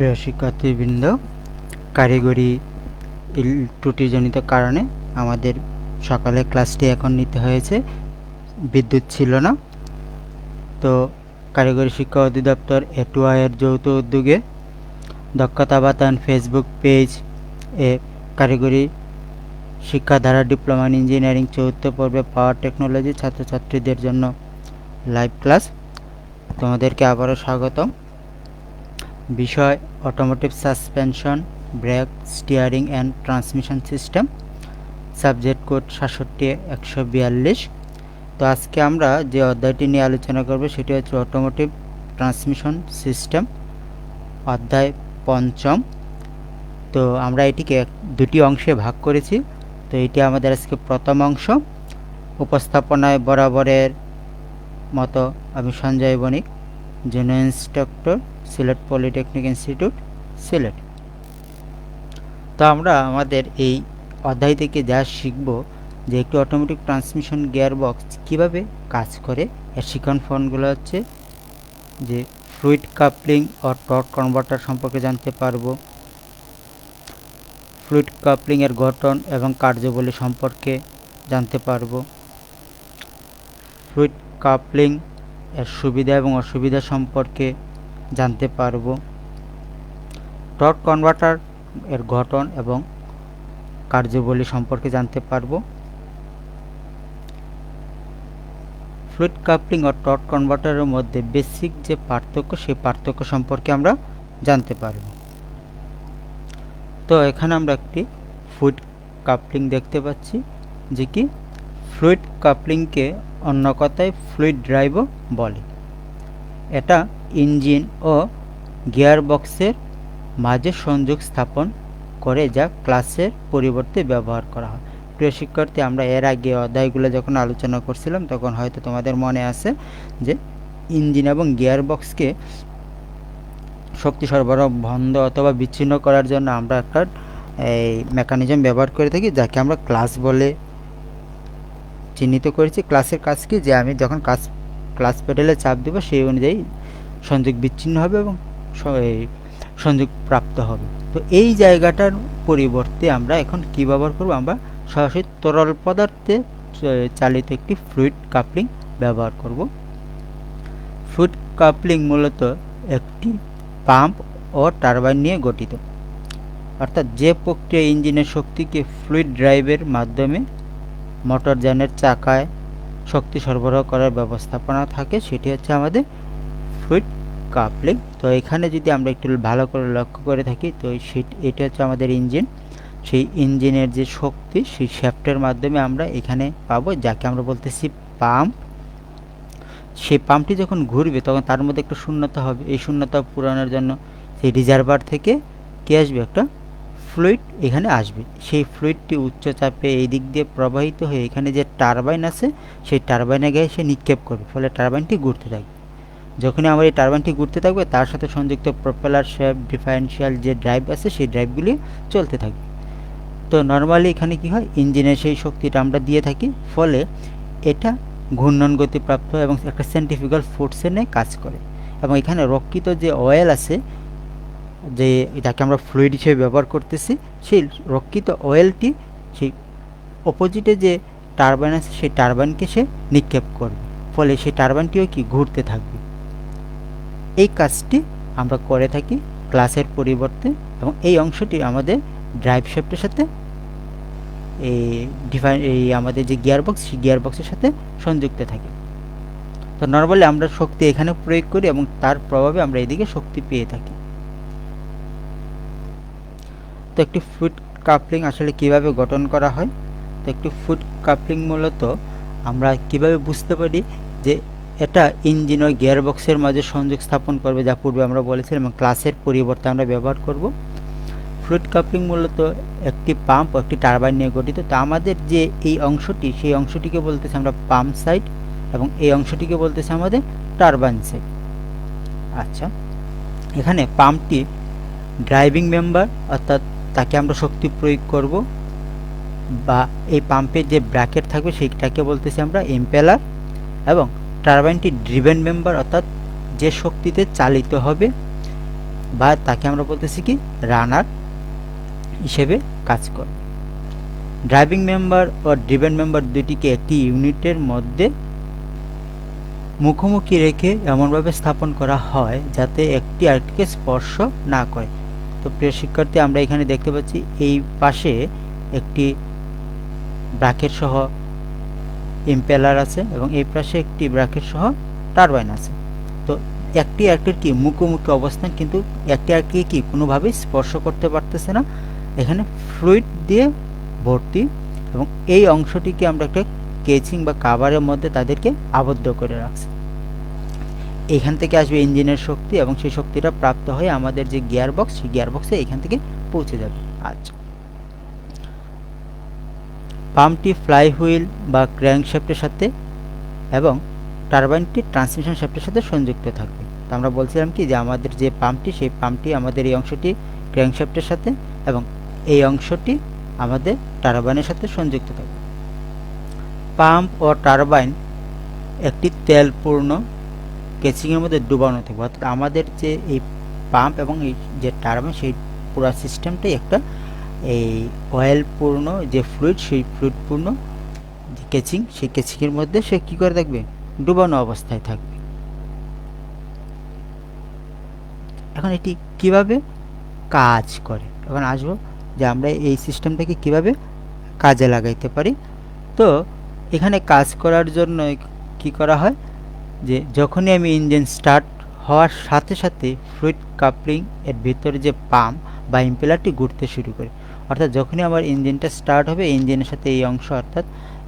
প্রিয় শিক্ষার্থীবৃন্দ, কারিগরি ত্রুটিজনিত কারণে আমাদের সকালে ক্লাসটি এখন নিতে হয়েছে। বিদ্যুৎ ছিল না, তো কারিগরি শিক্ষা অধিদপ্তর এটুআইয়ের যৌথ উদ্যোগে দক্ষতা বাতায়ন ফেসবুক পেজ এ কারিগরি শিক্ষাধারা ডিপ্লোমা ইন ইঞ্জিনিয়ারিং চতুর্থ পর্বে পাওয়ার টেকনোলজি ছাত্রছাত্রীদের জন্য লাইভ ক্লাস। তোমাদেরকে আবারও স্বাগতম। বিষয় automotive suspension, brake, steering and transmission system, subject code ৬৭-১৪২। তো আজকে আমরা যে অধ্যায়টি নিয়ে আলোচনা করব সেটি হচ্ছে অটোমোটিভ ট্রান্সমিশন সিস্টেম, অধ্যায় পঞ্চম। তো আমরা এটিকে দুটি অংশে ভাগ করেছি। তো এটি আমাদের আজকে প্রথম অংশ। উপস্থাপনায় বরাবরের মতো আমি Sanjay Banik, junior instructor, Sylhet polytechnic institute, Sylhet. তো আমরা আমাদের এই অধ্যায় থেকে যা শিখব যে একটি অটোমেটিক ট্রান্সমিশন গিয়ারবক্স কীভাবে কাজ করে, এর শিখন ফোনগুলো হচ্ছে যে ফ্লুইড কাপলিং ও টর্ক কনভার্টার সম্পর্কে জানতে পারবো, ফ্লুইড কাপলিংয়ের গঠন এবং কার্যাবলী সম্পর্কে জানতে পারবো, ফ্লুইড কাপলিং এর সুবিধা এবং অসুবিধা সম্পর্কে জানতে পারবো, টর্ক কনভার্টার এর গঠন এবং কার্যাবলী সম্পর্কে জানতে পারবো, ফ্লুইড কাপলিং ও টর্ক কনভার্টারের মধ্যে বেসিক যে পার্থক্য সেই পার্থক্য সম্পর্কে আমরা জানতে পারব। তো এখানে আমরা একটি ফ্লুইড কাপলিং দেখতে পাচ্ছি, যে কি ফ্লুইড কাপলিংকে অন্য কথায় ফ্লুইড ড্রাইভও বলে। এটা ইঞ্জিন ও গিয়ারবক্সের মাঝে সংযোগ স্থাপন করে, যা ক্লাসের পরিবর্তে ব্যবহার করা হয়। প্রিয় শিক্ষার্থী, আমরা এর আগে অধ্যায়গুলো যখন আলোচনা করছিলাম তখন হয়তো তোমাদের মনে আছে যে ইঞ্জিন এবং গিয়ারবক্সকে শক্তি সরবরাহ বন্ধ অথবা বিচ্ছিন্ন করার জন্য আমরা একটা এই মেকানিজম ব্যবহার করে থাকি, যাকে আমরা ক্লাস বলে চিহ্নিত করেছি। ক্লাসের কাজ কি, যে আমি যখন ক্লাস পেডেলে চাপ দেব সেই অনুযায়ী সংযোগ বিচ্ছিন্ন হবে এবং সংযোগ প্রাপ্ত হবে। তো এই জায়গাটার পরিবর্তে আমরা এখন কি ব্যবহার করব, আমরা সরাসরি তরল পদার্থে চালিত একটি ফ্লুইড কাপলিং ব্যবহার করব। ফ্লুইড কাপলিং মূলত একটি পাম্প ও টারবাইন নিয়ে গঠিত, অর্থাৎ যে প্রক্রিয়া ইঞ্জিনের শক্তিকে ফ্লুইড ড্রাইভের মাধ্যমে মোটরযানের চাকায় শক্তি সরবরাহ করার ব্যবস্থাপনা থাকে, সেটি হচ্ছে আমাদের ফ্লুইড কাপলিং। তো এখানে যদি আমরা একটু ভালো করে লক্ষ্য করে থাকি, তো এটা হচ্ছে আমাদের ইঞ্জিন। সেই ইঞ্জিনের যে শক্তি সেই শ্যাফটের মাধ্যমে আমরা এখানে পাবো, যাকে আমরা বলতেছি পাম্প। সেই পাম্পটি যখন ঘুরবে তখন তার মধ্যে একটা শূন্যতা হবে। এই শূন্যতা পূরণের জন্য সেই রিজার্ভার থেকে কি আসবে, একটা ফ্লুইড এখানে আসবে। সেই ফ্লুইডটি উচ্চ চাপে এই দিক দিয়ে প্রবাহিত হয়ে এখানে যে টারবাইন আছে সেই টারবাইনে গিয়ে সে নিক্ষেপ করবে, ফলে টারবাইনটি ঘুরতে থাকবে। যখনই আমার এই টারবাইনটি ঘুরতে থাকবে তার সাথে সংযুক্ত প্রপেলার শ্যাফট, ডিফারেন্সিয়াল যে ড্রাইভ আছে সেই ড্রাইভগুলি চলতে থাকবে। তো নর্মালি এখানে কি হয়, ইঞ্জিনের সেই শক্তিটা আমরা দিয়ে থাকি, ফলে এটা ঘূর্ণন গতিপ্রাপ্ত এবং একটা সেন্ট্রিফিউগাল ফোর্সে নিয়ে কাজ করে। এবং এখানে রক্ষিত যে অয়েল আছে, যে এটাকে আমরা ফ্লুইড হিসেবে ব্যবহার করতেছি, সেই রক্ষিত অয়েলটি সেই অপোজিটে যে টারবাইন আছে সেই টারবাইনকে সে নিক্ষেপ করবে, ফলে সেই টারবাইনটিও কি ঘুরতে থাকবে। এই কাজটি আমরা করে থাকি ক্লাসের পরিবর্তে, এবং এই অংশটি আমাদের ড্রাইভ শ্যাফটের সাথে এই আমাদের যে গিয়ারবক্স সেই গিয়ারবক্সের সাথে সংযুক্ত থাকে। তো নর্মালি আমরা শক্তি এখানে প্রয়োগ করি এবং তার প্রভাবে আমরা এদিকে শক্তি পেয়ে থাকি। তো একটি ফ্লুইড কাপলিং আসলে কিভাবে গঠন করা হয়, তো একটি ফ্লুইড কাপলিং মূলত আমরা কিভাবে বুঝতে পারি যে এটা ইঞ্জিন ও গিয়ারবক্সের মাঝে সংযোগ স্থাপন করবে, যা পূর্বে আমরা বলেছিলাম, এবং ক্লাসের পরিবর্তে আমরা ব্যবহার করব। ফ্লুইড কাপলিং মূলত একটি পাম্প ও একটি টারবাইন নিয়ে গঠিত। তো আমাদের যে এই অংশটি, সেই অংশটিকে বলতেছি আমরা পাম্প সাইড, এবং এই অংশটিকে বলতেছি আমাদের টারবাইন সাইড। আচ্ছা, এখানে পাম্পটি ড্রাইভিং মেম্বার, অর্থাৎ তাকে আমরা শক্তি প্রয়োগ করব, বা এই পাম্পের যে ব্র্যাকেট থাকবে সেইটাকে বলতেছি আমরা ইম্পেলার, এবং টারবাইনটি ড্রিভেন মেম্বার, অর্থাৎ যে শক্তিতে চালিত হবে বা তাকে আমরা বলতেছি কি রানার হিসেবে কাজ করে। ড্রাইভিং মেম্বার ও ড্রিভেন মেম্বার দুটিকে একটি ইউনিটের মধ্যে মুখোমুখি রেখে এমনভাবে স্থাপন করা হয় যাতে একটি আরেকটিকে স্পর্শ না করে। তো প্রিয় শিক্ষার্থী, আমরা এখানে দেখতে পাচ্ছি এই পাশে একটি ব্রাকেট সহ ইম্পেলার আছে এবং এই পাশে একটি ব্রাকেট সহ টারবাইন আছে। তো একটি আরেকটির কি মুখোমুখি অবস্থান, কিন্তু একটি আরেকটিকে কি কোনোভাবেই স্পর্শ করতে পারতেছে না। এখানে ফ্লুইড দিয়ে ভর্তি এবং এই অংশটিকে আমরা একটা কেচিং বা কাভারের মধ্যে তাদেরকে আবদ্ধ করে রাখছি। এখান থেকে আসবে ইঞ্জিনের শক্তি এবং সেই শক্তিটা প্রাপ্ত হয়ে আমাদের যে গিয়ার বক্স, সেই গিয়ার বক্সে এখান থেকে পৌঁছে যাবে। আচ্ছা, পাম্পটি ফ্লাই হুইল বা ক্র্যাঙ্কশ্যাফটের সাথে এবং টারবাইনটি ট্রান্সমিশন শ্যাফটের সাথে সংযুক্ত থাকবে। তো আমরা বলছিলাম কি যে আমাদের যে পাম্পটি, সেই পাম্পটি আমাদের এই অংশটি ক্র্যাঙ্কশ্যাফটের সাথে এবং এই অংশটি আমাদের টারবাইনের সাথে সংযুক্ত থাকবে। পাম্প ও টারবাইন একটি তেলপূর্ণ কেচিংয়ের মধ্যে ডুবানো থাকবে, অর্থাৎ আমাদের যে এই পাম্প এবং এই যে টারবাইন, সেই পুরো সিস্টেমটাই একটা এই অয়েলপূর্ণ যে ফ্লুইড, সেই ফ্লুইডপূর্ণ যে কেচিং, সেই কেচিংয়ের মধ্যে সে কী করে থাকবে, ডুবানো অবস্থায় থাকবে। এখন এটি কিভাবে কাজ করে, এখন আসবো যে আমরা এই সিস্টেমটাকে কিভাবে কাজে লাগাইতে পারি। তো এখানে কাজ করার জন্য কি করা হয়, যে যখনই আমি ইঞ্জিন স্টার্ট হওয়ার সাথে সাথে ফ্লুইড কাপলিং এর ভিতরে যে পাম্প বা ইম্পেলারটি ঘুরতে শুরু করে, অর্থাৎ যখনই আমার ইঞ্জিনটা স্টার্ট হবে, ইঞ্জিনের সাথে এই অংশ অর্থাৎ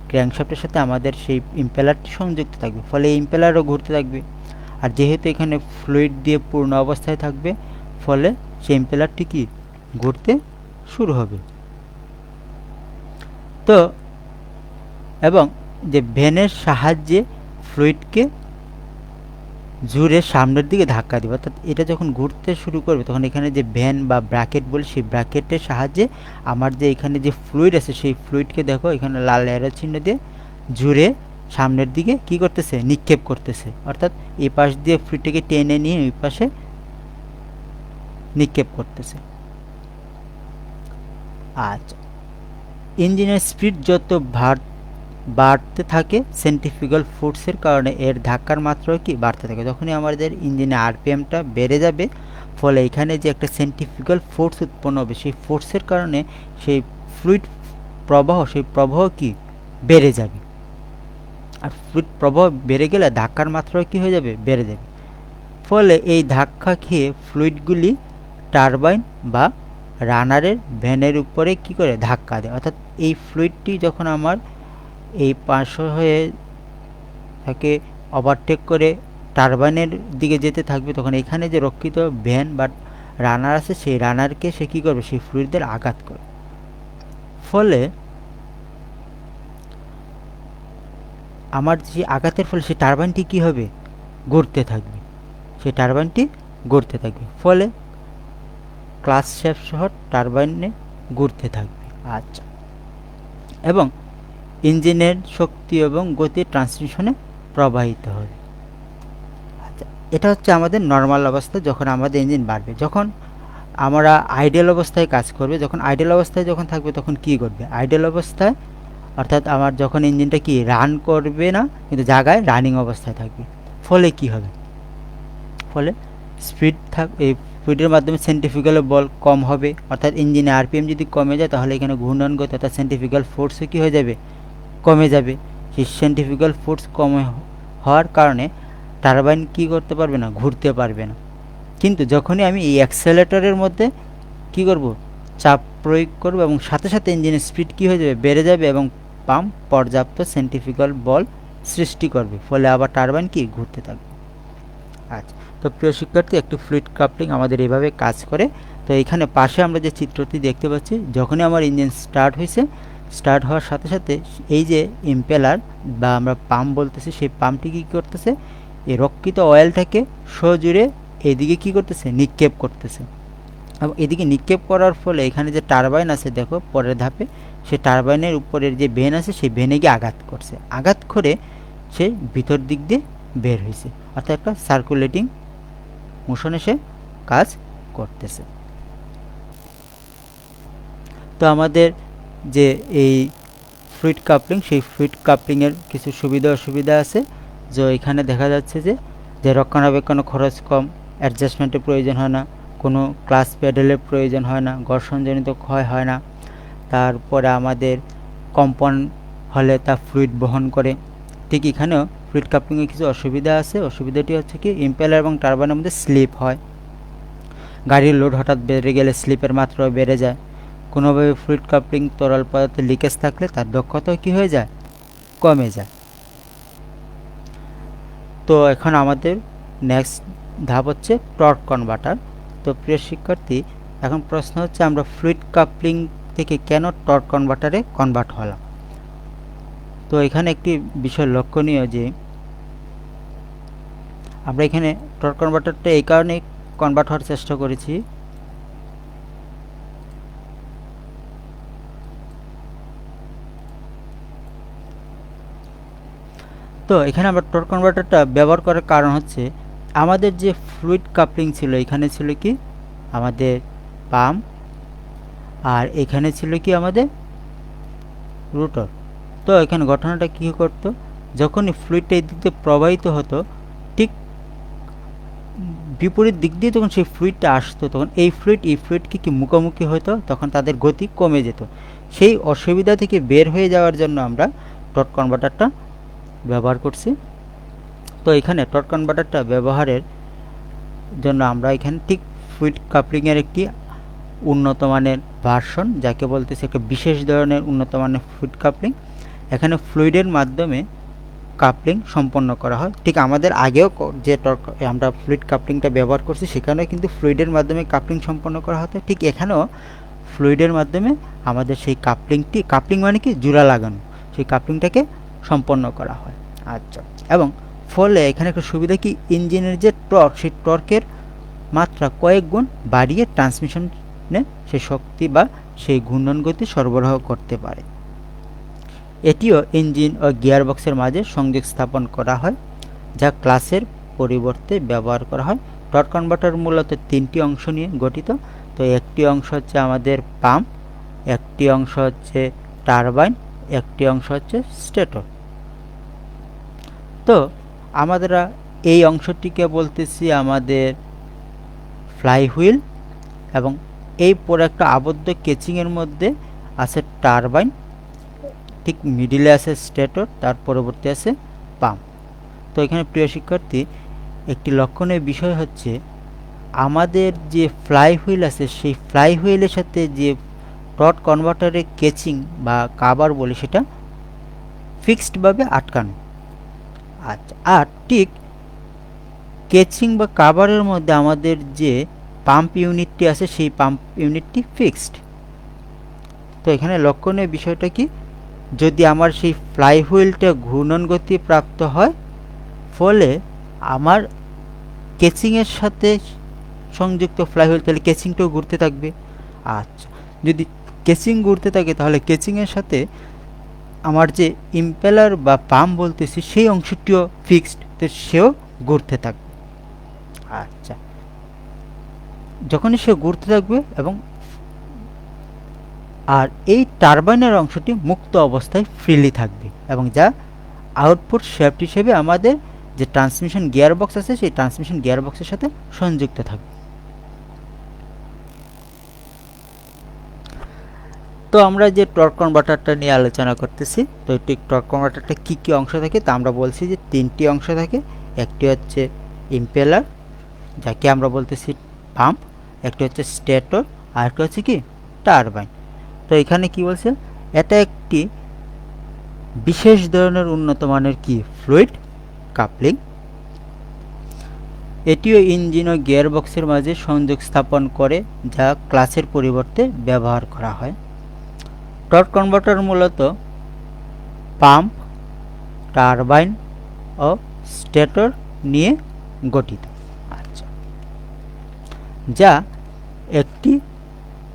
ক্র্যাঙ্কশ্যাফটের সাথে আমাদের সেই ইম্পেলারটি সংযুক্ত থাকবে, ফলে এই ইম্পেলারও ঘুরতে থাকবে। আর যেহেতু এখানে ফ্লুইড দিয়ে পূর্ণ অবস্থায় থাকবে, ফলে সেই ইম্পেলারটি কি ঘুরতে শুরু হবে। তো এবং যে ভ্যানের সাহায্যে ফ্লুইডকে জুড়ে সামনের দিকে ধাক্কা দেবে, অর্থাৎ এটা যখন ঘুরতে শুরু করবে তখন এখানে যে ভ্যান বা ব্র্যাকেট বলে, সেই ব্র্যাকেটের সাহায্যে আমার যে এখানে যে ফ্লুইড আছে, সেই ফ্লুইডকে দেখো এখানে লাল অ্যারো চিহ্ন দিয়ে জুড়ে সামনের দিকে কি করতেছে, নিক্ষেপ করতেছে, অর্থাৎ এই পাশ দিয়ে ফ্লুইডটাকে টেনে নিয়ে ওই পাশে নিক্ষেপ করতেছে। আচ্ছা, ইঞ্জিনের স্পিড যত বাড়তে থাকে, সেন্ট্রিফিউগাল ফোর্সের কারণে এর ধাক্কার মাত্রা কি বাড়তে থাকে। যখনই আমাদের ইঞ্জিনে আরপিএমটা বেড়ে যাবে, ফলে এখানে যে একটা সেন্ট্রিফিউগাল ফোর্স উৎপন্ন হবে, সেই ফোর্সের কারণে সেই ফ্লুইড প্রবাহ, সেই প্রবাহ কি বেড়ে যাবে। আর ফ্লুইড প্রবাহ বেড়ে গেলে ধাক্কার মাত্রাও কি হয়ে যাবে, বেড়ে যাবে। ফলে এই ধাক্কা খেয়ে ফ্লুইডগুলি টারবাইন বা রানারের ভ্যানের উপরে কি করে ধাক্কা দেয়, অর্থাৎ এই ফ্লুইডটি যখন আমার এই পাশ হয়ে তাকে ওভারটেক করে টারবাইনের দিকে যেতে থাকবে, তখন এখানে যে রক্ষিত ভ্যান বা রানার আছে, সেই রানারকে সে কী করবে, সেই ফ্লুইডদের আঘাত করবে। ফলে আমার যে আঘাতের ফলে সেই টারবাইনটি কী হবে, ঘুরতে থাকবে, সেই টারবাইনটি ঘুরতে থাকবে, ফলে ক্লাচ শ্যাফট সহ টারবাইনে ঘুরতে থাকবে। আচ্ছা, এবং ইঞ্জিনের শক্তি এবং গতি ট্রান্সমিশনে প্রবাহিত হবে। আচ্ছা, এটা হচ্ছে আমাদের নর্মাল অবস্থা, যখন আমাদের ইঞ্জিন বাড়বে। যখন আমরা আইডেল অবস্থায় কাজ করবে, যখন আইডেল অবস্থায় যখন থাকবে, তখন কি ঘটবে, আইডেল অবস্থায় অর্থাৎ আমার যখন ইঞ্জিনটা কি রান করবে না, কিন্তু জায়গায় রানিং অবস্থায় থাকবে, ফলে কি হবে, ফলে এই স্পিডের মাধ্যমে সেন্ট্রিফিউগাল বল কম হবে, অর্থাৎ ইঞ্জিনে আরপিএম যদি কমে যায়, তাহলে এখানে ঘূর্ণন গতি অর্থাৎ সেন্ট্রিফিউগাল ফোর্সও কি হয়ে যাবে, কমে যাবে। সেই সেন্ট্রিফিউগাল ফোর্স কমে হওয়ার কারণে টারবাইন কি করতে পারবে না, ঘুরতে পারবে না। কিন্তু যখনই আমি এই অ্যাক্সেলেটরের মধ্যে কি করব, চাপ প্রয়োগ করব, এবং সাথে সাথে ইঞ্জিনের স্পিড কি হয়ে যাবে, বেড়ে যাবে, এবং পাম্প পর্যাপ্ত সেন্ট্রিফিউগাল বল সৃষ্টি করবে, ফলে আবার টারবাইন কি ঘুরতে থাকবে। আচ্ছা, তো প্রিয় শিক্ষার্থী, একটি ফ্লুইড কাপলিং আমাদের এভাবে কাজ করে। তো এখানে পাশে আমরা যে চিত্রটি দেখতে পাচ্ছি, যখনই আমার ইঞ্জিন স্টার্ট হয়েছে, স্টার্ট হওয়ার সাথে সাথে এই যে ইম্পেলার বা আমরা পাম্প বলতেছি, সেই পাম্পটি কী করতেছে, এই রক্ষিত অয়েলটাকে সজুড়ে এইদিকে কি করতেছে, নিক্ষেপ করতেছে। এবং এদিকে নিক্ষেপ করার ফলে এখানে যে টারবাইন আছে, দেখো পরের ধাপে, সেই টারবাইনের উপরের যে ভেন আছে, সেই ভেনে গিয়ে আঘাত করছে, আঘাত করে সে ভিতর দিক দিয়ে বের হয়েছে, অর্থাৎ একটা সার্কুলেটিং মোশনে সে কাজ করতেছে। তো আমাদের যে এই ফ্লুইড কাপলিং, সেই ফ্লুইড কাপলিংয়ের কিছু সুবিধা অসুবিধা আছে। যে এখানে দেখা যাচ্ছে যে রক্ষণাবেক্ষণের খরচ কম, অ্যাডজাস্টমেন্টের প্রয়োজন হয় না, কোনো ক্লাস প্যাডেলের প্রয়োজন হয় না, ঘর্ষণজনিত ক্ষয় হয় না। তারপরে আমাদের কম্পন হলে তা ফ্লুইড বহন করে। ঠিক এখানেও ফ্লুইড কাপলিংয়ের কিছু অসুবিধা আছে। অসুবিধাটি হচ্ছে কি, ইম্পেলার এবং টারবাইনের মধ্যে স্লিপ হয়। গাড়ির লোড হঠাৎ বেড়ে গেলে স্লিপের মাত্রাও বেড়ে যায়। কোনোভাবে ফ্লুইড কাপলিং তরল পদার্থে লিকেজ থাকলে তার দক্ষতাও কী হয়ে যায়, কমে যায়। তো এখন আমাদের নেক্সট ধাপ হচ্ছে টর্ক কনভার্টার। তো প্রিয় শিক্ষার্থী, এখন প্রশ্ন হচ্ছে আমরা ফ্লুইড কাপলিং থেকে কেন টর্ক কনভার্টারে কনভার্ট হলাম। তো এখানে একটি বিষয় লক্ষণীয় যে আমরা এখানে টর্ক কনভার্টারটা এই কারণে কনভার্ট হওয়ার চেষ্টা করেছি, তো এখানে আমরা টর্ক কনভার্টারটা ব্যবহার করার কারণ হচ্ছে আমাদের যে ফ্লুইড কাপলিং ছিল, এখানে ছিল কি আমাদের পাম্প, আর এখানে ছিল কি আমাদের রোটর। তো এখানে ঘটনাটা কী করতো, যখনই ফ্লুইডটা এই দিক দিয়ে প্রবাহিত হতো, ঠিক বিপরীত দিক দিয়ে যখন সেই ফ্লুইডটা আসতো, তখন এই ফ্লুইডকে কি মুখোমুখি হতো, তখন তাদের গতি কমে যেত। সেই অসুবিধা থেকে বের হয়ে যাওয়ার জন্য আমরা টর্ক কনভার্টারটা ব্যবহার করছি। তো এখানে টর্ক কনভার্টারটা ব্যবহারের জন্য আমরা এখানে ঠিক ফ্লুইড কাপলিংয়ের একটি উন্নত মানের ভার্সন, যাকে বলতেছে একটা বিশেষ ধরনের উন্নত মানের ফ্লুইড কাপলিং। এখানে ফ্লুইডের মাধ্যমে কাপলিং সম্পন্ন করা হয়। ঠিক আমাদের আগেও যে টর্ক আমরা ফ্লুইড কাপলিংটা ব্যবহার করছি, সেখানেও কিন্তু ফ্লুইডের মাধ্যমে কাপলিং সম্পন্ন করা হতো। ঠিক এখানেও ফ্লুইডের মাধ্যমে আমাদের সেই কাপলিং মানে কি জোড়া লাগানো, সেই কাপলিংটাকে সম্পন্ন করা হয়। আচ্ছা, এবং ফলে এখানে একটা সুবিধা কি, ইঞ্জিনের যে টর্ক, সেই টর্কের মাত্রা কয়েক গুণ বাড়িয়ে ট্রান্সমিশনে সেই শক্তি বা সেই ঘূর্ণন গতি সরবরাহ করতে পারে। এটিও ইঞ্জিন ও গিয়ারবক্সের মাঝে সংযোগ স্থাপন করা হয়, যা ক্লাসের পরিবর্তে ব্যবহার করা হয়। টর্ক কনভার্টার মূলত তিনটি অংশ নিয়ে গঠিত। তো একটি অংশ হচ্ছে আমাদের পাম্প, একটি অংশ হচ্ছে টারবাইন, একটি অংশ হচ্ছে স্টেটর। তো আমরা এই অংশটিকে বলতেছি আমাদের ফ্লাইহুইল, এবং এই পরে একটা আবদ্ধ কেচিংয়ের মধ্যে আছে টারবাইন, ঠিক মিডিলে আছে স্টেটর, তার পরবর্তী আছে পাম্প। তো এখানে প্রিয় শিক্ষার্থী, একটি লক্ষণীয় বিষয় হচ্ছে আমাদের যে ফ্লাইহুইল আছে, সেই ফ্লাইহুইলের সাথে যে টর্ক কনভার্টারের কেচিং বা কাবার বলি, সেটা ফিক্সডভাবে আটকানো। আচ্ছা, আর ঠিক কেচিং বা কাভারের মধ্যে আমাদের যে পাম্প ইউনিটটি আছে, সেই পাম্প ইউনিটটি ফিক্সড। তো এখানে লক্ষণীয় বিষয়টা কি, যদি আমার সেই ফ্লাইহুইলটা ঘূর্ণন গতি প্রাপ্ত হয়, ফলে আমার কেচিংয়ের সাথে সংযুক্ত ফ্লাইহুইল, তাহলে কেচিংটাও ঘুরতে থাকবে। আচ্ছা, যদি কেচিং ঘুরতে থাকে, তাহলে কেচিংয়ের সাথে আমার যে ইম্পেলার বা পাম্প বলতেছি, সেই অংশটিও ফিক্সড, তো সেও ঘুরতে থাকবে। আচ্ছা, যখনই সে ঘুরতে থাকবে, এবং আর এই টারবাইনের অংশটি মুক্ত অবস্থায় ফ্রিলি থাকবে, এবং যা আউটপুট শ্যাফট হিসেবে আমাদের যে ট্রান্সমিশন গিয়ারবক্স আছে, সেই ট্রান্সমিশন গিয়ারবক্সের সাথে সংযুক্ত থাকবে। তো আমরা যে টর্ক কনভার্টারটা নিয়ে আলোচনা করতেছি, তো এই টর্ক কনভার্টারটা কী কী অংশ থাকে, তা আমরা বলছি যে তিনটি অংশ থাকে। একটি হচ্ছে ইম্পেলার, যাকে আমরা বলতেছি পাম্প, একটি হচ্ছে স্টেটর, আর একটা হচ্ছে কি টারবাইন। তো এখানে কি বলছে, এটা একটি বিশেষ ধরনের উন্নত মানের কি ফ্লুইড কাপলিং। এটিও ইঞ্জিন ও গিয়ারবক্সের মাঝে সংযোগ স্থাপন করে, যা ক্লাসের পরিবর্তে ব্যবহার করা হয়। টর্ক কনভার্টার মূলত পাম্প, টারবাইন ও স্টেটর নিয়ে গঠিত। আচ্ছা, যা একটি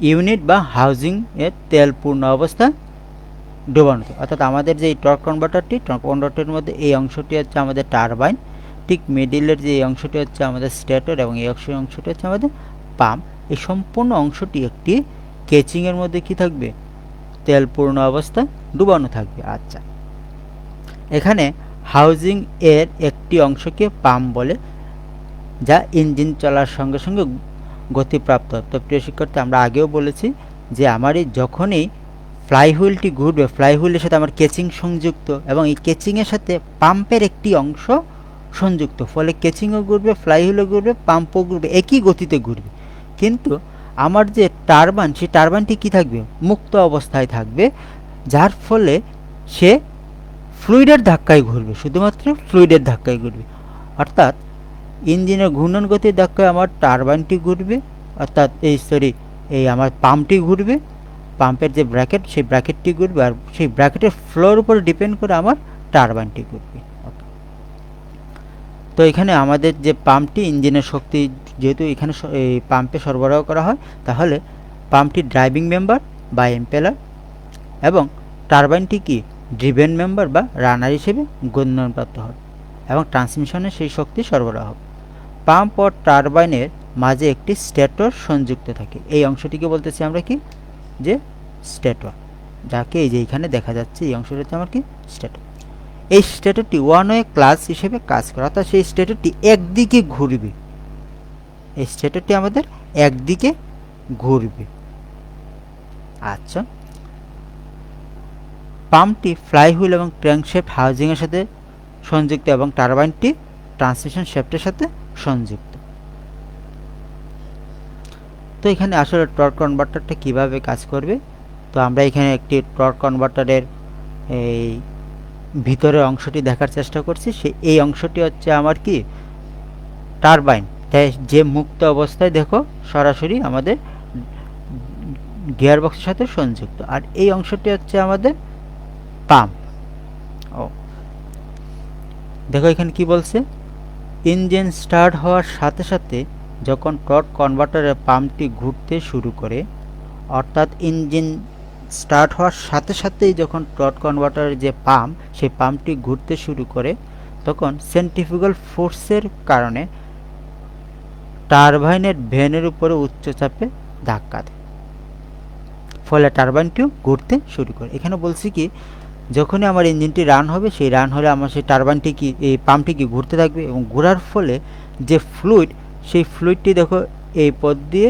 ইউনিট বা হাউজিং এর তেল পূর্ণ অবস্থা ডোবানো, অর্থাৎ আমাদের যে টর্ক কনভার্টারের মধ্যে এই অংশটি হচ্ছে আমাদের টারবাইন, ঠিক মিডিলের যে অংশটি হচ্ছে আমাদের স্টেটর, এবং এই অংশটি হচ্ছে আমাদের পাম্প। এই সম্পূর্ণ অংশটি একটি কেচিংয়ের মধ্যে কি থাকবে, তেলপূর্ণ অবস্থায় ডুবানো থাকবে। আচ্ছা, এখানে হাউজিং এর একটি অংশকে পাম্প বলে, যা ইঞ্জিন চলার সঙ্গে সঙ্গে গতিপ্রাপ্ত। তো প্রিয় শিক্ষার্থী, আমরা আগেও বলেছি যে আমার এই যখনই ফ্লাইহুইলটি ঘুরবে, ফ্লাইহুইলের সাথে আমার কেচিং সংযুক্ত এবং এই কেচিংয়ের সাথে পাম্পের একটি অংশ সংযুক্ত, ফলে কেচিংও ঘুরবে, ফ্লাইহুইলও ঘুরবে, পাম্পও ঘুরবে, একই গতিতে ঘুরবে। কিন্তু আমার যে টারবাইন, সেই টারবাইনটি কী থাকবে, মুক্ত অবস্থায় থাকবে, যার ফলে সে ফ্লুইডের ধাক্কায় ঘুরবে, শুধুমাত্র ফ্লুইডের ধাক্কায় ঘুরবে। অর্থাৎ ইঞ্জিনের ঘূর্ণন গতির ধাক্কায় আমার টারবাইনটি ঘুরবে, অর্থাৎ এই আমার পাম্পটি ঘুরবে, পাম্পের যে ব্র্যাকেট সেই ব্র্যাকেটটি ঘুরবে, আর সেই ব্র্যাকেটের ফ্লোর উপর ডিপেন্ড করে আমার টারবাইনটি ঘুরবে। তো এখানে আমাদের যে পাম্পটি, ইঞ্জিনের শক্তি যেহেতু এখানে এই পাম্পে সরবরাহ করা হয়, তাহলে পাম্পটি ড্রাইভিং মেম্বার বা এম্পেলার এবং টারবাইনটি কি ড্রিভেন মেম্বার বা রানার হিসেবে গণ্যপ্রাপ্ত হবে এবং ট্রান্সমিশনে সেই শক্তি সরবরাহ হবে। পাম্প ও টারবাইনের মাঝে একটি স্টেটর সংযুক্ত থাকে। এই অংশটিকে বলতেছি আমরা কি, যে স্টেটর, যাকে এই যে এখানে দেখা যাচ্ছে, এই অংশটা হচ্ছে আমার কি স্টেটর। এই স্টেটরটি ওয়ান ওয়ে ক্লাস হিসেবে কাজ করে, অর্থাৎ সেই স্টেটরটি একদিকে ঘুরবে, এই স্টেটরটি আমাদের একদিকে ঘুরবে। আচ্ছা, পাম্পটি ফ্লাইহুইল এবং ক্র্যাঙ্কশ্যাফট হাউজিংয়ের সাথে সংযুক্ত এবং টারবাইনটি ট্রান্সমিশন শ্যাফটের সাথে সংযুক্ত। তো এখানে আসলে টর্ক কনভার্টারটা কিভাবে কাজ করবে, তো আমরা এখানে একটি টর্ক কনভার্টারের এই ভিতরের অংশটি দেখার চেষ্টা করছি। এই অংশটি হচ্ছে আমার কি টারবাইন, তাই যে মুক্ত অবস্থায় দেখো সরাসরি আমাদের গিয়ারবক্সের সাথে সংযুক্ত, আর এই অংশটি হচ্ছে আমাদের পাম্প। দেখো এখানে কি বলছে, ইঞ্জিন স্টার্ট হওয়ার সাথে সাথে যখন টর্ক কনভার্টারের পাম্পটি ঘুরতে শুরু করে, অর্থাৎ ইঞ্জিন স্টার্ট হওয়ার সাথে সাথেই যখন টর্ক কনভার্টারের যে পাম্প, সেই পাম্পটি ঘুরতে শুরু করে, তখন সেন্ট্রিফুগাল ফোর্সের কারণে টারবাইনের ভেনের উপরে উচ্চচাপে ধাক্কা দেয়, ফলে টারবাইনটিও ঘুরতে শুরু করে। এখানে বলছি কি, যখনই আমার ইঞ্জিনটি রান হবে, সেই রান হলে আমার সেই টারবাইনটি কি, এই পাম্পটি কি ঘুরতে থাকবে, এবং ঘোরার ফলে যে ফ্লুইড, সেই ফ্লুইডটি দেখো এই পথ দিয়ে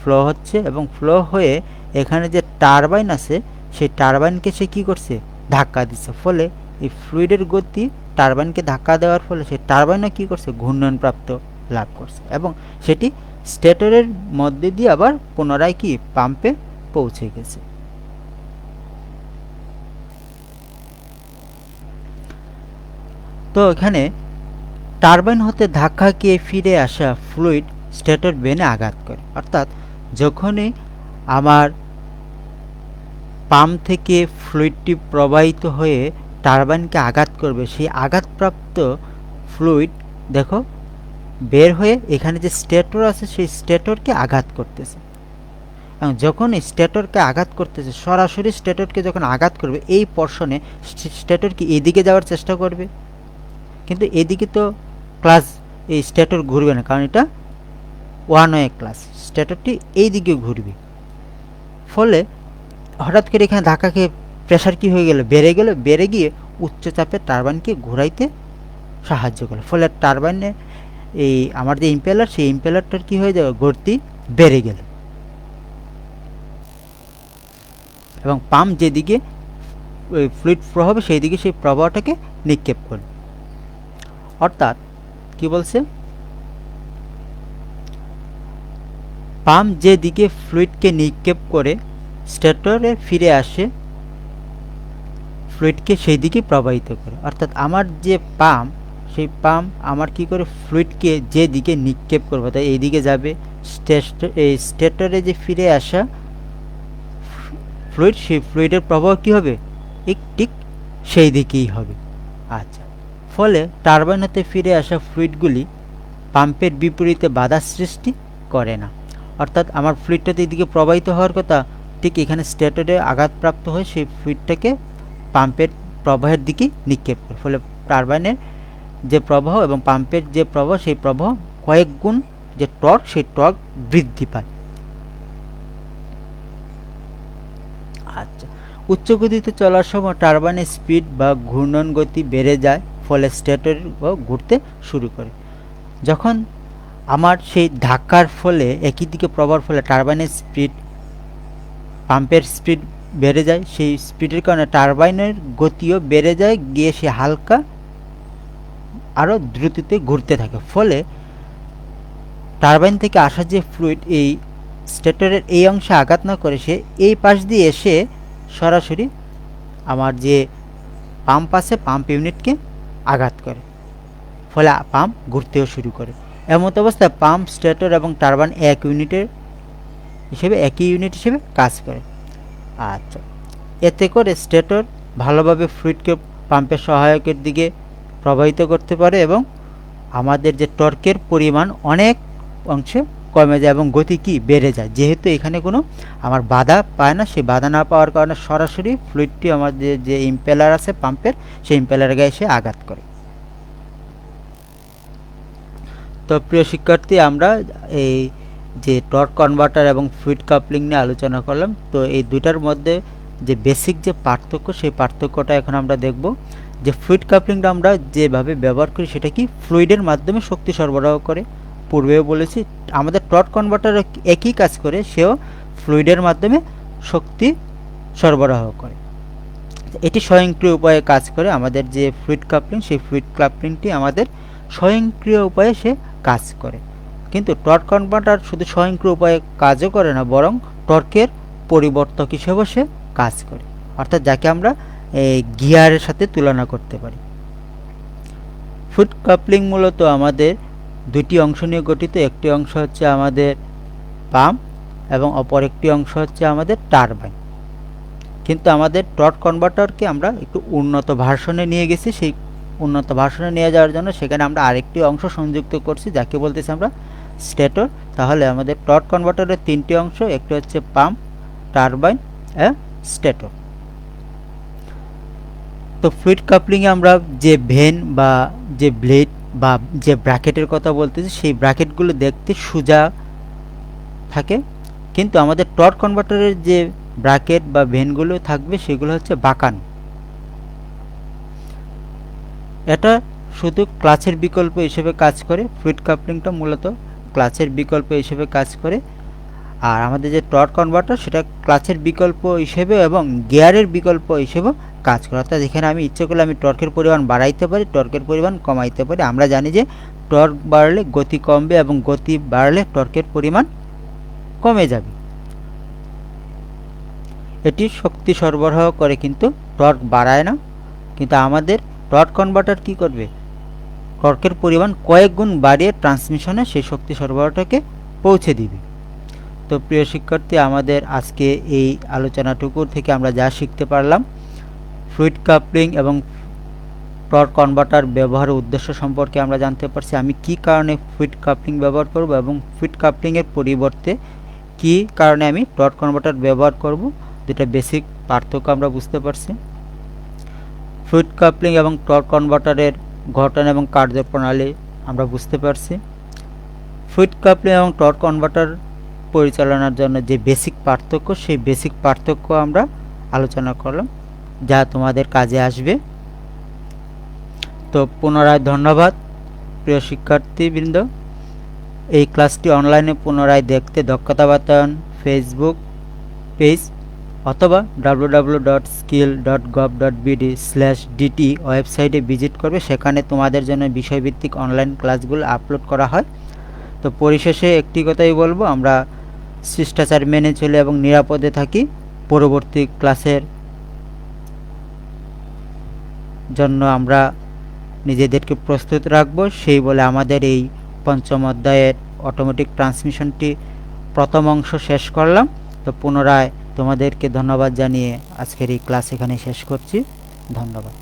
ফ্লো হচ্ছে, এবং ফ্লো হয়ে এখানে যে টারবাইন আছে, সেই টারবাইনকে সে কী করছে, ধাক্কা দিচ্ছে, ফলে এই ফ্লুইডের গতি টারবাইনকে ধাক্কা দেওয়ার ফলে সেই টারবাইনও কী করছে, ঘূর্ণনপ্রাপ্ত লাভ করছে, এবং সেটি স্টেটরের মধ্যে দিয়ে আবার পুনরায় কি পাম্পে পৌঁছে গেছে। তো এখানে টারবাইন হতে ধাক্কা খেয়ে ফিরে আসা ফ্লুইড স্টেটর ভেনে আঘাত করে, অর্থাৎ যখনই আমার পাম্প থেকে ফ্লুইডটি প্রবাহিত হয়ে টারবাইনকে আঘাত করবে, সেই আঘাতপ্রাপ্ত ফ্লুইড দেখো বের হয়ে এখানে যে স্টেটর আছে, সেই স্টেটরকে আঘাত করতেছে, এবং যখন এই স্টেটরকে আঘাত করতেছে, সরাসরি স্টেটরকে যখন আঘাত করবে, এই পোর্শনে স্টেটর কি এদিকে যাওয়ার চেষ্টা করবে, কিন্তু এদিকে তো ক্লাস এই স্টেটর ঘুরবে না, কারণ এটা ওয়ান ওয়ে ক্লাস, স্টেটরটি এই দিকে ঘুরবে, ফলে হঠাৎ করে এখানে ধাক্কা খেয়ে প্রেশার কি হয়ে গেল, বেড়ে গিয়ে উচ্চচাপে টারবাইনকে ঘুরাইতে সাহায্য করলো, ফলে টারবাইনে এই আমার যে ইম্পেলার, সেই ইম্পেলারটার কি হয়ে যাবে, গতি বেড়ে গেল, এবং পাম্প যেদিকে ওই ফ্লুইড ফ্লো হবে, সেই দিকে সেই প্রবাহটাকে নিক্ষেপ করবে। অর্থাৎ কি বলছে, পাম্প যেদিকে ফ্লুইডকে নিক্ষেপ করে স্টেটরে ফিরে আসে, ফ্লুইডকে সেই দিকে প্রবাহিত করে, অর্থাৎ আমার যে পাম্প, সেই পাম্প আমার কি করে ফ্লুইডকে যে দিকে নিক্ষেপ করবে, তাই এই দিকে যাবে, এই স্টেটরে যে ফিরে আসা ফ্লুইড, সেই ফ্লুইডের প্রবাহ কি হবে, ঠিক সেই দিকেই হবে। আচ্ছা, ফলে টারবাইন হতে ফিরে আসা ফ্লুইডগুলি পাম্পের বিপরীতে বাধা সৃষ্টি করে না, অর্থাৎ আমার ফ্লুইডটা এদিকে প্রবাহিত হওয়ার কথা, ঠিক এখানে স্টেটরে আঘাতপ্রাপ্ত হয়ে সেই ফ্লুইডটাকে পাম্পের প্রবাহের দিকে নিক্ষেপ করে, ফলে টারবাইনের যে প্রবাহ এবং পাম্পের যে প্রবাহ, সেই প্রবাহ কয়েক গুণ যে টর্ক, সেই টর্ক বৃদ্ধি পায়, উচ্চ গতিতে চলার সময় টারবাইনের স্পিড বা ঘূর্ণন গতি বেড়ে যায়, ফলে স্টেটর ঘুরতে শুরু করে। যখন আমার সেই ধাক্কার ফলে একই দিকে প্রবাহের ফলে টারবাইনের স্পিড, পাম্পের স্পিড বেড়ে যায়, সেই স্পিডের কারণে টারবাইনের গতিও বেড়ে যায়, গিয়ে সে হালকা আরও দ্রুততে ঘুরতে থাকে। ফলে টারবাইন থেকে আসা যে ফ্লুইড এই স্টেটরের এই অংশে আঘাত না করে সে এই পাশ দিয়ে এসে সরাসরি আমার যে পাম্প আছে পাম্প ইউনিটকে আঘাত করে, ফলে পাম্প ঘুরতেও শুরু করে। এমত অবস্থায় পাম্প, স্টেটর এবং টারবাইন একই ইউনিট হিসেবে কাজ করে। আচ্ছা, এতে করে স্টেটর ভালোভাবে ফ্লুইডকে পাম্পের সহায়কের দিকে প্রবাহিত করতে পারে এবং আমাদের যে টর্কের পরিমাণ অনেক অংশে কমে যায় এবং গতি কি বেড়ে যায়। যেহেতু এখানে কোনো আমার বাধা পায় না, সেই বাধা না পাওয়ার কারণে সরাসরি ফ্লুইডটি আমাদের যে ইম্পেলার আছে পাম্পের, সেই ইম্পেলারের গায়ে এসে আঘাত করে। তো প্রিয় শিক্ষার্থী, আমরা এই যে টর্ক কনভার্টার এবং ফ্লুইড কাপলিং নিয়ে আলোচনা করলাম। তো এই দুইটার মধ্যে যে বেসিক যে পার্থক্য, সেই পার্থক্যটা এখন আমরা দেখব। যে ফ্লুইড কাপলিংটা আমরা যেভাবে ব্যবহার করি সেটা কি ফ্লুইডের মাধ্যমে শক্তি সরবরাহ করে। পূর্বেও বলেছি আমাদের টর্ক কনভার্টার একই কাজ করে, সেও ফ্লুইডের মাধ্যমে শক্তি সরবরাহ করে। এটি স্বয়ংক্রিয় উপায়ে কাজ করে। আমাদের যে ফ্লুইড কাপলিং, সেই ফ্লুইড কাপলিংটি আমাদের স্বয়ংক্রিয় উপায়ে সে কাজ করে। কিন্তু টর্ক কনভার্টার শুধু স্বয়ংক্রিয় উপায়ে কাজও করে না, বরং টর্কের পরিবর্তক হিসেবেও সে কাজ করে, অর্থাৎ যাকে আমরা গিয়ারের সাথে তুলনা করতে পারি। ফ্লুইড কাপলিং মূলত আমাদের দুটি অংশ নিয়ে গঠিত। একটি অংশ হচ্ছে আমাদের পাম্প এবং অপর একটি অংশ হচ্ছে আমাদের টারবাইন। কিন্তু আমাদের টর্ক কনভার্টারকে আমরা একটু উন্নত ভার্সনে নিয়ে গেছি। সেই উন্নত ভার্সনে নিয়ে যাওয়ার জন্য সেখানে আমরা আরেকটি অংশ সংযুক্ত করছি, যাকে বলতেছি আমরা স্টেটর। তাহলে আমাদের টর্ক কনভার্টারের তিনটি অংশ, একটি হচ্ছে পাম্প, টারবাইন, স্টেটর। তো ফ্লুইড কাপলিংয়ে আমরা যে ভেন বা যে ব্লেড বা যে ব্র্যাকেটের কথা বলতেছি, সেই ব্র্যাকেটগুলো দেখতে সোজা থাকে, কিন্তু আমাদের টর্ক কনভার্টারের যে ব্র্যাকেট বা ভেনগুলো থাকবে সেগুলো হচ্ছে বাঁকানো। এটা শুধু ক্লাচের বিকল্প হিসেবে কাজ করে। ফ্লুইড কাপলিংটা মূলত ক্লাচের বিকল্প হিসেবে কাজ করে, আর আমাদের যে টর্ক কনভার্টার সেটা ক্লাচের বিকল্প হিসেবে এবং গিয়ারের বিকল্প হিসেবেও কাজ করে। অর্থাৎ এখানে আমি ইচ্ছে করলে আমি টর্কের পরিমাণ বাড়াইতে পারি, টর্কের পরিমাণ কমাইতে পারি। আমরা জানি যে টর্ক বাড়লে গতি কমবে এবং গতি বাড়লে টর্কের পরিমাণ কমে যাবে। এটি শক্তি সরবরাহ করে কিন্তু টর্ক বাড়ায় না। কিন্তু আমাদের টর্ক কনভার্টার কি করবে, টর্কের পরিমাণ কয়েক গুণ বাড়িয়ে ট্রান্সমিশনে সেই শক্তি সরবরাহটাকে পৌঁছে দিবে। তো প্রিয় শিক্ষার্থী, আমাদের আজকে এই আলোচনাটুকুর থেকে আমরা যা শিখতে পারলাম, ফ্লুইড কাপলিং এবং টর্ক কনভার্টার ব্যবহারের উদ্দেশ্য সম্পর্কে আমরা জানতে পারছি। আমি কি কারণে ফ্লুইড কাপলিং ব্যবহার করব এবং ফ্লুইড কাপলিংয়ের পরিবর্তে কি কারণে আমি টর্ক কনভার্টার ব্যবহার করব, দুটা বেসিক পার্থক্য আমরা বুঝতে পারছি। ফ্লুইড কাপলিং এবং টর্ক কনভার্টারের গঠন এবং কার্যপ্রণালী আমরা বুঝতে পারছি। ফ্লুইড কাপলিং এবং টর্ক কনভার্টার পরিচালনার জন্য যে বেসিক পার্থক্য, সেই বেসিক পার্থক্য আমরা আলোচনা করলাম, যা তোমাদের কাজে আসবে। তো পুনরায় ধন্যবাদ প্রিয় শিক্ষার্থীবৃন্দ। এই ক্লাসটি অনলাইনে পুনরায় দেখতে দক্ষতা বাতায়ন ফেসবুক পেজ অথবা www.skill.gov.bd/dt ওয়েবসাইটে ভিজিট করবে। সেখানে তোমাদের জন্য বিষয়ভিত্তিক অনলাইন ক্লাসগুলো আপলোড করা হয়। তো পরিশেষে একটি কথাই বলবো, আমরা শিষ্টাচার মেনে চলে এবং নিরাপদে থাকি। পরবর্তী ক্লাসের জন্য আমরা নিজেদেরকে প্রস্তুত রাখব, সেই বলে আমাদের এই পঞ্চম অধ্যায়ের অটোমেটিক ট্রান্সমিশনটি প্রথম অংশ শেষ করলাম। তো পুনরায় তোমাদেরকে ধন্যবাদ জানিয়ে আজকের এই ক্লাস এখানে শেষ করছি। ধন্যবাদ।